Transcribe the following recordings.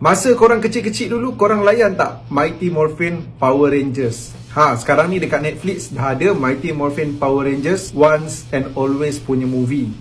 Masa korang kecil-kecil dulu, korang layan tak Mighty Morphin Power Rangers? Sekarang ni dekat Netflix dah ada Mighty Morphin Power Rangers Once and Always punya movie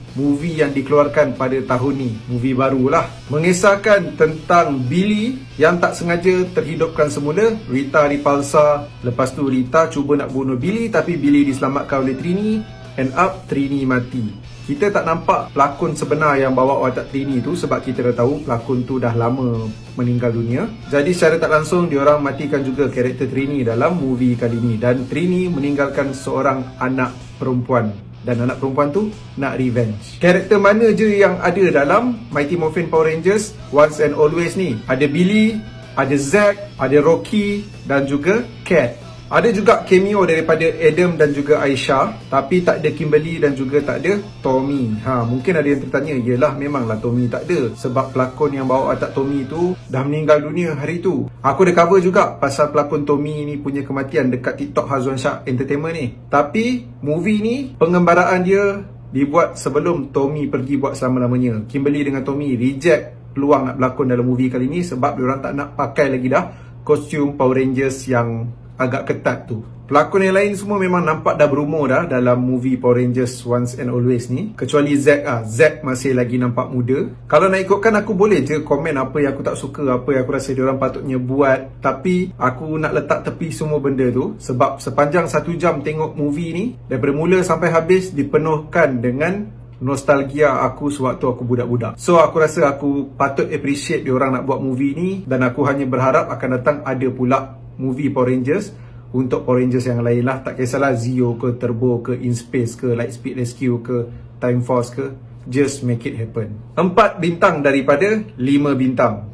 yang dikeluarkan pada tahun ni. Movie barulah, mengisahkan tentang Billy yang tak sengaja terhidupkan semula. Rita dipalsa, lepas tu Rita cuba nak bunuh Billy, tapi Billy diselamatkan oleh Trini. End up Trini mati. Kita tak nampak pelakon sebenar yang bawa watak Trini tu, sebab kita dah tahu pelakon tu dah lama meninggal dunia. Jadi secara tak langsung diorang matikan juga karakter Trini dalam movie kali ni. Dan Trini meninggalkan seorang anak perempuan, dan anak perempuan tu nak revenge. Karakter mana je yang ada dalam Mighty Morphin Power Rangers Once and Always ni? Ada Billy, ada Zack, ada Rocky dan juga Cat. Ada juga cameo daripada Adam dan juga Aisyah, tapi tak ada Kimberly dan juga tak ada Tommy. Mungkin ada yang tertanya, yelah memanglah Tommy tak ada, sebab pelakon yang bawa watak Tommy tu dah meninggal dunia hari tu. Aku ada cover juga pasal pelakon Tommy ni punya kematian dekat TikTok Hazwan Shah Entertainment ni. Tapi movie ni pengembaraan dia dibuat sebelum Tommy pergi buat selama-lamanya. Kimberly dengan Tommy reject peluang nak berlakon dalam movie kali ni sebab diorang tak nak pakai lagi dah kostum Power Rangers yang agak ketat tu. Pelakon yang lain semua memang nampak dah berumur dah dalam movie Power Rangers Once and Always ni, kecuali Zack. Zack masih lagi nampak muda. Kalau nak ikutkan, aku boleh je komen apa yang aku tak suka, apa yang aku rasa diorang patutnya buat, tapi aku nak letak tepi semua benda tu, sebab sepanjang 1 jam tengok movie ni, daripada mula sampai habis dipenuhkan dengan nostalgia aku sewaktu aku budak-budak. So aku rasa aku patut appreciate diorang nak buat movie ni, dan aku hanya berharap akan datang ada pula movie Power Rangers untuk Power Rangers yang lain lah. Tak kisahlah Zeo ke, Turbo ke, In Space ke, Lightspeed Rescue ke, Time Force ke, just make it happen. 4 bintang daripada 5 bintang.